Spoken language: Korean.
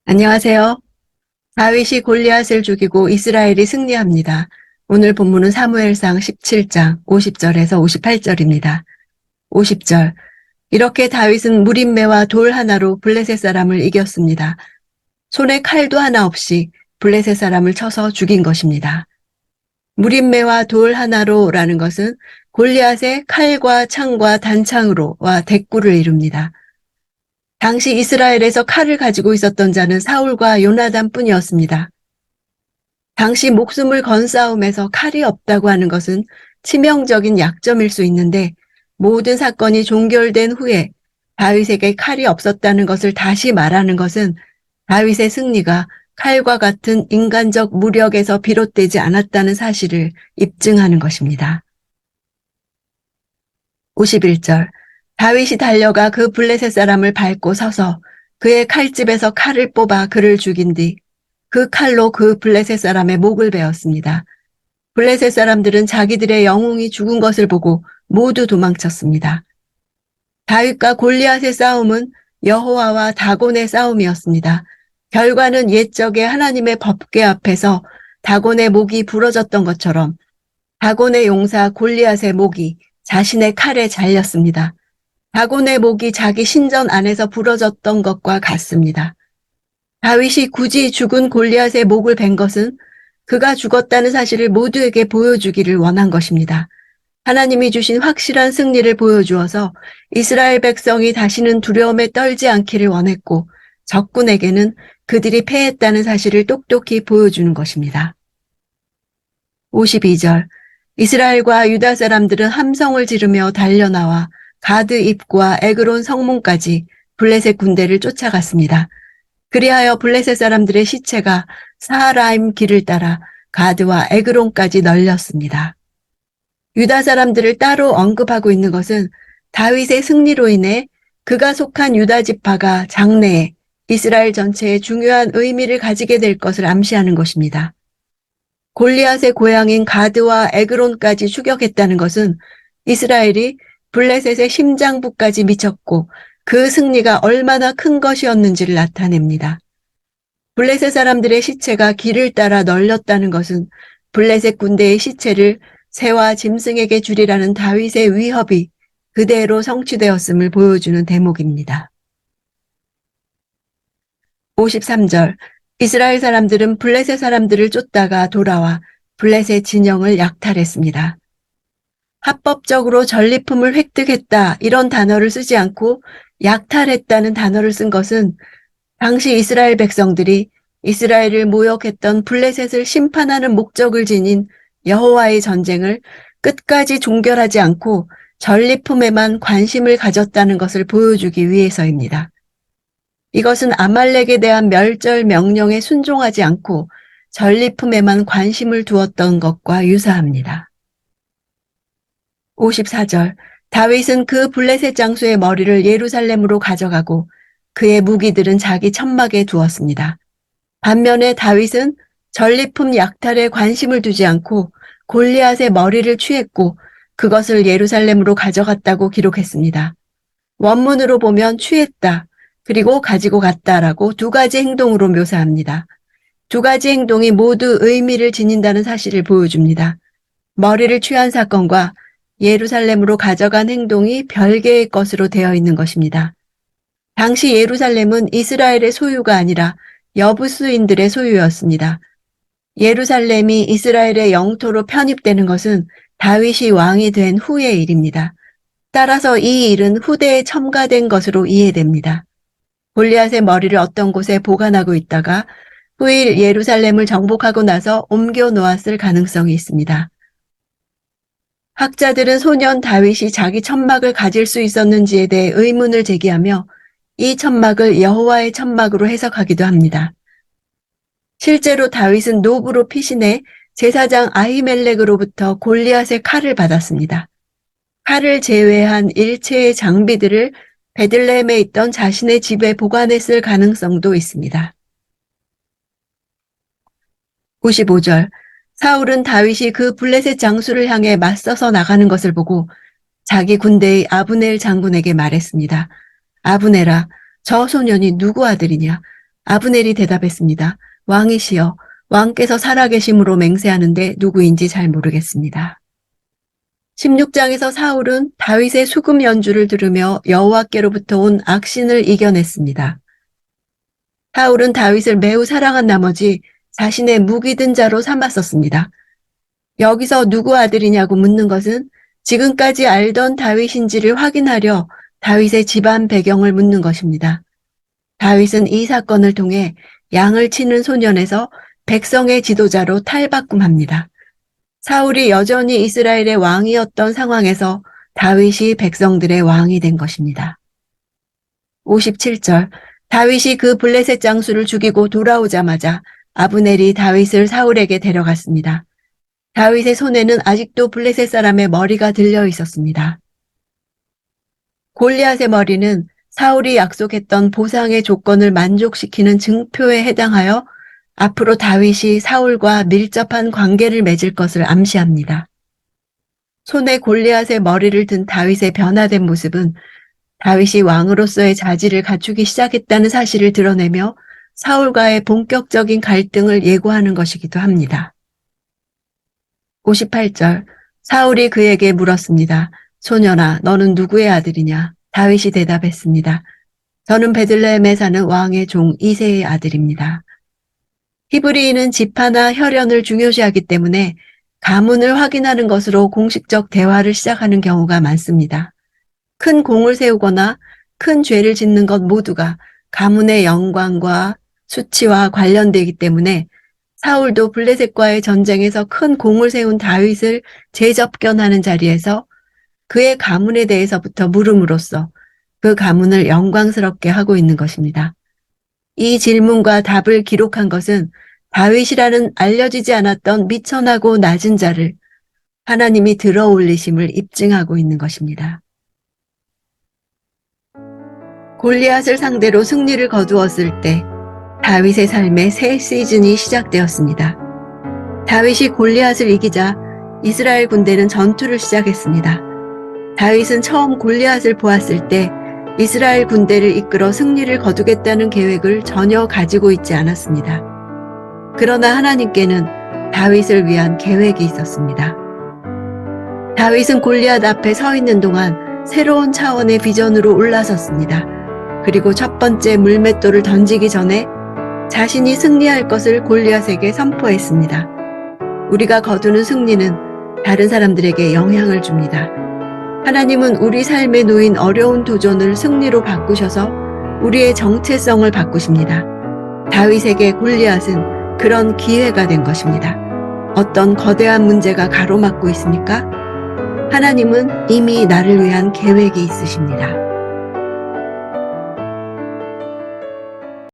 안녕하세요. 다윗이 골리앗을 죽이고 이스라엘이 승리합니다. 오늘 본문은 사무엘상 17장 50절에서 58절입니다. 50절. 이렇게 다윗은 무림매와 돌 하나로 블레셋 사람을 이겼습니다. 손에 칼도 하나 없이 블레셋 사람을 쳐서 죽인 것입니다. 무림매와 돌 하나로라는 것은 골리앗의 칼과 창과 단창으로와 대꾸를 이룹니다. 당시 이스라엘에서 칼을 가지고 있었던 자는 사울과 요나단 뿐이었습니다. 당시 목숨을 건 싸움에서 칼이 없다고 하는 것은 치명적인 약점일 수 있는데 모든 사건이 종결된 후에 다윗에게 칼이 없었다는 것을 다시 말하는 것은 다윗의 승리가 칼과 같은 인간적 무력에서 비롯되지 않았다는 사실을 입증하는 것입니다. 51절. 다윗이 달려가 그 블레셋 사람을 밟고 서서 그의 칼집에서 칼을 뽑아 그를 죽인 뒤 그 칼로 그 블레셋 사람의 목을 베었습니다. 블레셋 사람들은 자기들의 영웅이 죽은 것을 보고 모두 도망쳤습니다. 다윗과 골리앗의 싸움은 여호와와 다곤의 싸움이었습니다. 결과는 옛적에 하나님의 법궤 앞에서 다곤의 목이 부러졌던 것처럼 다곤의 용사 골리앗의 목이 자신의 칼에 잘렸습니다. 다곤의 목이 자기 신전 안에서 부러졌던 것과 같습니다. 다윗이 굳이 죽은 골리앗의 목을 벤 것은 그가 죽었다는 사실을 모두에게 보여주기를 원한 것입니다. 하나님이 주신 확실한 승리를 보여주어서 이스라엘 백성이 다시는 두려움에 떨지 않기를 원했고 적군에게는 그들이 패했다는 사실을 똑똑히 보여주는 것입니다. 52절. 이스라엘과 유다 사람들은 함성을 지르며 달려나와 가드 입구와 에그론 성문까지 블레셋 군대를 쫓아갔습니다. 그리하여 블레셋 사람들의 시체가 사하라임 길을 따라 가드와 에그론까지 널렸습니다. 유다 사람들을 따로 언급하고 있는 것은 다윗의 승리로 인해 그가 속한 유다 지파가 장래에 이스라엘 전체에 중요한 의미를 가지게 될 것을 암시하는 것입니다. 골리앗의 고향인 가드와 에그론까지 추격했다는 것은 이스라엘이 블레셋의 심장부까지 미쳤고 그 승리가 얼마나 큰 것이었는지를 나타냅니다. 블레셋 사람들의 시체가 길을 따라 널렸다는 것은 블레셋 군대의 시체를 새와 짐승에게 주리라는 다윗의 위협이 그대로 성취되었음을 보여주는 대목입니다. 53절. 이스라엘 사람들은 블레셋 사람들을 쫓다가 돌아와 블레셋 진영을 약탈했습니다. 합법적으로 전리품을 획득했다 이런 단어를 쓰지 않고 약탈했다는 단어를 쓴 것은 당시 이스라엘 백성들이 이스라엘을 모욕했던 블레셋을 심판하는 목적을 지닌 여호와의 전쟁을 끝까지 종결하지 않고 전리품에만 관심을 가졌다는 것을 보여주기 위해서입니다. 이것은 아말렉에 대한 멸절 명령에 순종하지 않고 전리품에만 관심을 두었던 것과 유사합니다. 54절. 다윗은 그 블레셋 장수의 머리를 예루살렘으로 가져가고 그의 무기들은 자기 천막에 두었습니다. 반면에 다윗은 전리품 약탈에 관심을 두지 않고 골리앗의 머리를 취했고 그것을 예루살렘으로 가져갔다고 기록했습니다. 원문으로 보면 취했다 그리고 가지고 갔다라고 두 가지 행동으로 묘사합니다. 두 가지 행동이 모두 의미를 지닌다는 사실을 보여줍니다. 머리를 취한 사건과 예루살렘으로 가져간 행동이 별개의 것으로 되어 있는 것입니다. 당시 예루살렘은 이스라엘의 소유가 아니라 여부수인들의 소유였습니다. 예루살렘이 이스라엘의 영토로 편입되는 것은 다윗이 왕이 된 후의 일입니다. 따라서 이 일은 후대에 첨가된 것으로 이해됩니다. 골리앗의 머리를 어떤 곳에 보관하고 있다가 후일 예루살렘을 정복하고 나서 옮겨 놓았을 가능성이 있습니다. 학자들은 소년 다윗이 자기 천막을 가질 수 있었는지에 대해 의문을 제기하며 이 천막을 여호와의 천막으로 해석하기도 합니다. 실제로 다윗은 노브로 피신해 제사장 아히멜렉으로부터 골리앗의 칼을 받았습니다. 칼을 제외한 일체의 장비들을 베들레헴에 있던 자신의 집에 보관했을 가능성도 있습니다. 95절. 사울은 다윗이 그 블레셋 장수를 향해 맞서서 나가는 것을 보고 자기 군대의 아브넬 장군에게 말했습니다. 아브넬아, 저 소년이 누구 아들이냐? 아브넬이 대답했습니다. 왕이시여, 왕께서 살아계심으로 맹세하는데 누구인지 잘 모르겠습니다. 16장에서 사울은 다윗의 수금 연주를 들으며 여호와께로부터 온 악신을 이겨냈습니다. 사울은 다윗을 매우 사랑한 나머지 자신의 무기 든 자로 삼았었습니다. 여기서 누구 아들이냐고 묻는 것은 지금까지 알던 다윗인지를 확인하려 다윗의 집안 배경을 묻는 것입니다. 다윗은 이 사건을 통해 양을 치는 소년에서 백성의 지도자로 탈바꿈합니다. 사울이 여전히 이스라엘의 왕이었던 상황에서 다윗이 백성들의 왕이 된 것입니다. 57절, 다윗이 그 블레셋 장수를 죽이고 돌아오자마자 아브넬이 다윗을 사울에게 데려갔습니다. 다윗의 손에는 아직도 블레셋 사람의 머리가 들려 있었습니다. 골리앗의 머리는 사울이 약속했던 보상의 조건을 만족시키는 증표에 해당하여 앞으로 다윗이 사울과 밀접한 관계를 맺을 것을 암시합니다. 손에 골리앗의 머리를 든 다윗의 변화된 모습은 다윗이 왕으로서의 자질을 갖추기 시작했다는 사실을 드러내며 사울과의 본격적인 갈등을 예고하는 것이기도 합니다. 58절, 사울이 그에게 물었습니다. 소년아, 너는 누구의 아들이냐? 다윗이 대답했습니다. 저는 베들레헴에 사는 왕의 종 이새의 아들입니다. 히브리인은 지파나 혈연을 중요시하기 때문에 가문을 확인하는 것으로 공식적 대화를 시작하는 경우가 많습니다. 큰 공을 세우거나 큰 죄를 짓는 것 모두가 가문의 영광과 수치와 관련되기 때문에 사울도 블레셋과의 전쟁에서 큰 공을 세운 다윗을 재접견하는 자리에서 그의 가문에 대해서부터 물음으로써 그 가문을 영광스럽게 하고 있는 것입니다. 이 질문과 답을 기록한 것은 다윗이라는 알려지지 않았던 미천하고 낮은 자를 하나님이 들어 올리심을 입증하고 있는 것입니다. 골리앗을 상대로 승리를 거두었을 때 다윗의 삶의 새 시즌이 시작되었습니다. 다윗이 골리앗을 이기자 이스라엘 군대는 전투를 시작했습니다. 다윗은 처음 골리앗을 보았을 때 이스라엘 군대를 이끌어 승리를 거두겠다는 계획을 전혀 가지고 있지 않았습니다. 그러나 하나님께는 다윗을 위한 계획이 있었습니다. 다윗은 골리앗 앞에 서 있는 동안 새로운 차원의 비전으로 올라섰습니다. 그리고 첫 번째 물맷돌을 던지기 전에 자신이 승리할 것을 골리앗에게 선포했습니다. 우리가 거두는 승리는 다른 사람들에게 영향을 줍니다. 하나님은 우리 삶에 놓인 어려운 도전을 승리로 바꾸셔서 우리의 정체성을 바꾸십니다. 다윗에게 골리앗은 그런 기회가 된 것입니다. 어떤 거대한 문제가 가로막고 있습니까? 하나님은 이미 나를 위한 계획이 있으십니다.